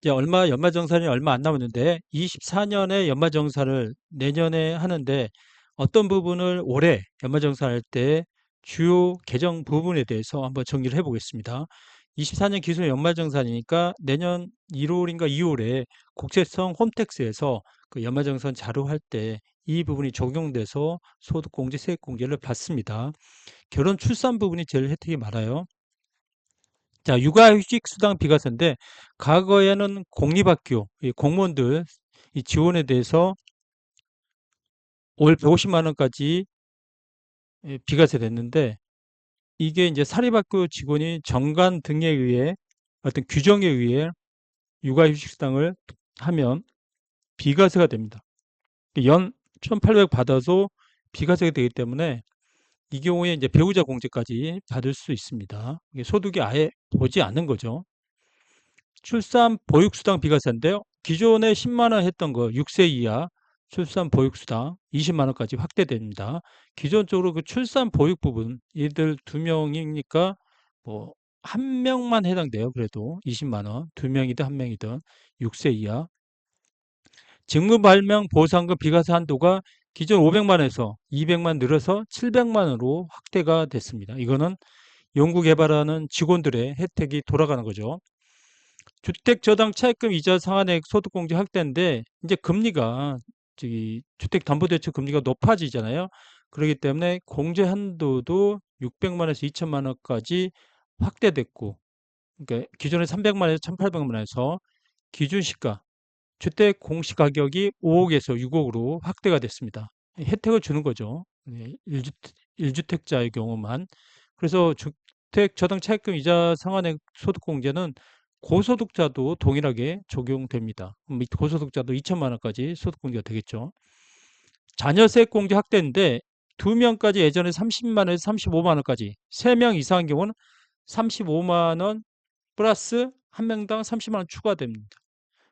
이제 연말정산이 얼마 안 남았는데 24년에 연말정산을 내년에 하는데 어떤 부분을 올해 연말정산할 때 주요 개정 부분에 대해서 한번 정리를 해보겠습니다. 24년 기준 연말정산이니까 내년 1월인가 2월에 국세청 홈택스에서 그 연말정산 자료할 때 이 부분이 적용돼서 소득공제, 세액공제를 받습니다. 결혼 출산 부분이 제일 혜택이 많아요. 자, 육아휴직 수당 비과세인데 과거에는 공립학교 공무원들 이 지원에 대해서 월 150만 원까지 비과세 됐는데 이게 이제 사립학교 직원이 정관 등에 의해 어떤 규정에 의해 육아휴직 수당을 하면 비과세가 됩니다. 연 1,800 받아서 비과세가 되기 때문에 이 경우에 이제 배우자 공제까지 받을 수 있습니다. 이게 소득이 아예 보지 않는 거죠. 출산 보육수당 비과세인데요. 기존에 10만 원 했던 거 6세 이하 출산 보육수당 20만 원까지 확대됩니다. 기존적으로 그 출산 보육 부분 얘들 두 명이니까 뭐 한 명만 해당돼요. 그래도 20만 원, 두 명이든 한 명이든 6세 이하. 직무 발명 보상금 비과세 한도가 기존 500만 원에서 200만 늘어서 700만 원으로 확대가 됐습니다. 이거는 연구 개발하는 직원들의 혜택이 돌아가는 거죠. 주택저당 차입금 이자 상한액 소득공제 확대인데 이제 금리가 주택담보대출 금리가 높아지잖아요. 그렇기 때문에 공제 한도도 600만 원에서 2천만 원까지 확대됐고, 그러니까 기존에 300만 원에서 1,800만 원에서 기준 시가 주택 공시 가격이 5억에서 6억으로 확대가 됐습니다. 혜택을 주는 거죠. 1주택자의 경우만. 그래서 주택 저당 차입금 이자 상한액 소득공제는 고소득자도 동일하게 적용됩니다. 고소득자도 2천만 원까지 소득공제가 되겠죠. 자녀세액 공제 확대인데 2명까지 예전에 30만 원에서 35만 원까지, 3명 이상인 경우는 35만 원 플러스 한 명당 30만 원 추가됩니다.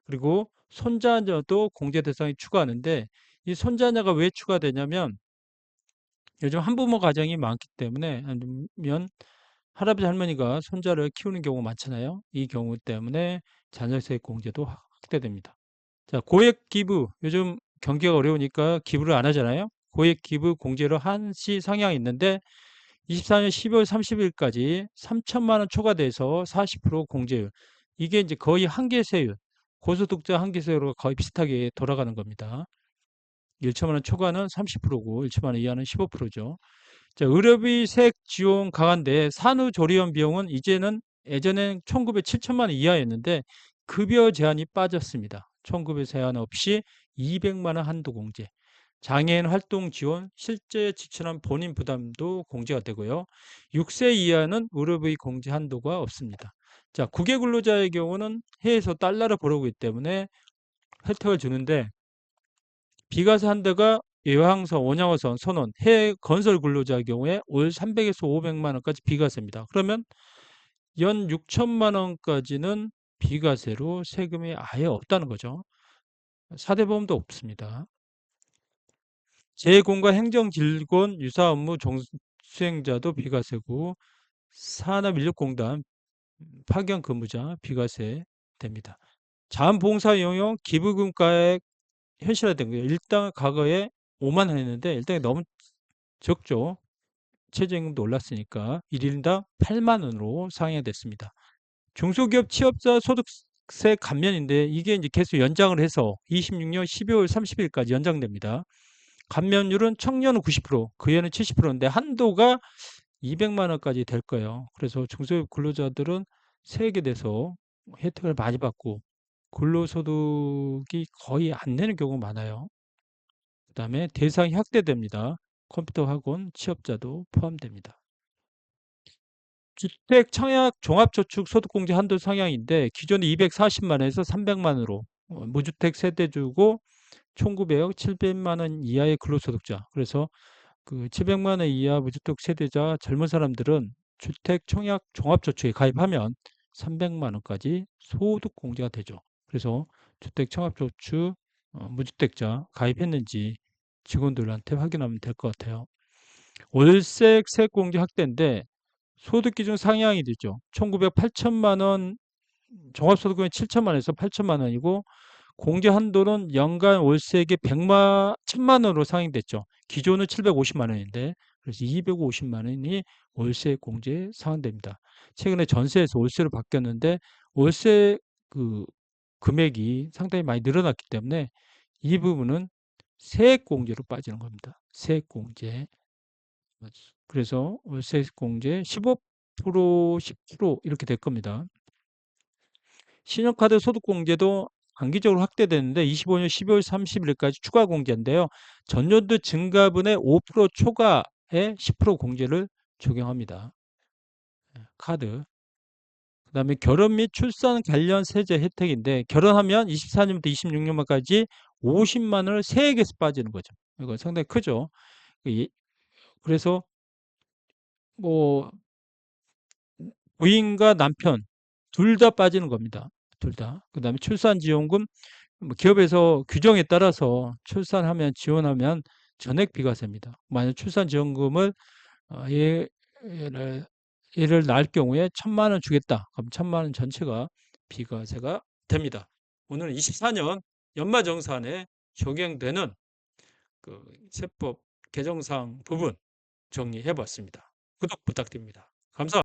그리고 손자녀도 공제 대상이 추가하는데 이 손자녀가 왜 추가되냐면 요즘 한부모 가정이 많기 때문에 아니면 할아버지 할머니가 손자를 키우는 경우가 많잖아요. 이 경우 때문에 자녀세액 공제도 확대됩니다. 자, 고액 기부 요즘 경기가 어려우니까 기부를 안 하잖아요. 고액 기부 공제로 한시 상향이 있는데 24년 12월 30일까지 3천만 원 초과돼서 40% 공제율. 이게 이제 거의 한계세율, 고소득자 한계세율과 거의 비슷하게 돌아가는 겁니다. 1천만 원 초과는 30%고 1천만 원 이하는 15%죠. 자, 의료비 세액 지원 강화인데 산후조리원 비용은 이제는 예전엔 1,907천만 원 이하였는데 급여 제한이 빠졌습니다. 1,900 제한 없이 200만 원 한도 공제. 장애인 활동 지원, 실제 지출한 본인 부담도 공제가 되고요. 6세 이하는 의료비 공제 한도가 없습니다. 자, 국외 근로자의 경우는 해외에서 달러를 벌어오기 때문에 혜택을 주는데 비과세 한도가 외항선, 원양어선, 선원, 해외 건설 근로자의 경우에 월 300에서 500만 원까지 비과세입니다. 그러면 연 6천만 원까지는 비과세로 세금이 아예 없다는 거죠. 사대보험도 없습니다. 재공과 행정질권 유사 업무 수행자도 비과세고 산업인력공단 파견 근무자 비과세 됩니다. 자원봉사 영역 기부금가액 현실화된 거예요. 일단 과거에 5만 원 했는데 일단 너무 적죠. 최저임금도 올랐으니까 1인당 8만 원으로 상향됐습니다. 중소기업 취업자 소득세 감면인데 이게 이제 계속 연장을 해서 26년 12월 30일까지 연장됩니다. 감면율은 청년은 90%, 그애는 70%인데 한도가 200만 원까지 될 거예요. 그래서 중소기업 근로자들은 세액에 대해서 혜택을 많이 받고 근로소득이 거의 안 내는 경우가 많아요. 그 다음에 대상이 확대됩니다. 컴퓨터 학원 취업자도 포함됩니다. 주택 청약 종합저축 소득공제 한도 상향인데 기존에 240만 원에서 300만 원으로 무주택 세대주고 1900억 700만 원 이하의 근로소득자, 그래서 그 700만 원 이하 무주택 세대자 젊은 사람들은 주택 청약 종합저축에 가입하면 300만 원까지 소득공제가 되죠. 그래서 주택 청약저축 무주택자 가입했는지 직원들한테 확인하면 될 것 같아요. 월세 세액공제 확대인데 소득기준 상향이 되죠. 1900 8천만 원 종합소득금이 7천만 원에서 8천만 원이고 공제 한도는 연간 월세액이 1,000만 원으로 상향됐죠. 기존은 750만 원인데 그래서 250만 원이 월세 공제에 상한됩니다. 최근에 전세에서 월세로 바뀌었는데 월세 그 금액이 상당히 많이 늘어났기 때문에 이 부분은 세액 공제로 빠지는 겁니다. 세액 공제. 그래서 월세 공제 15%, 10% 이렇게 될 겁니다. 신용카드 소득공제도 단기적으로 확대되는데 25년 12월 30일까지 추가 공제인데요. 전년도 증가분의 5% 초과에 10% 공제를 적용합니다. 카드. 그다음에 결혼 및 출산 관련 세제 혜택인데 결혼하면 24년부터 26년까지 50만 원을 세액에서 빠지는 거죠. 이거 상당히 크죠. 그래서 뭐 부인과 남편 둘 다 빠지는 겁니다. 둘 다. 그다음에 출산지원금 뭐 기업에서 규정에 따라서 출산하면 지원하면 전액 비과세입니다. 만약 출산지원금을 얘를 낳을 경우에 1,000만 원 주겠다. 그럼 1,000만 원 전체가 비과세가 됩니다. 오늘은 24년 연말정산에 적용되는 그 세법 개정사항 부분 정리해 봤습니다. 구독 부탁드립니다. 감사합니다.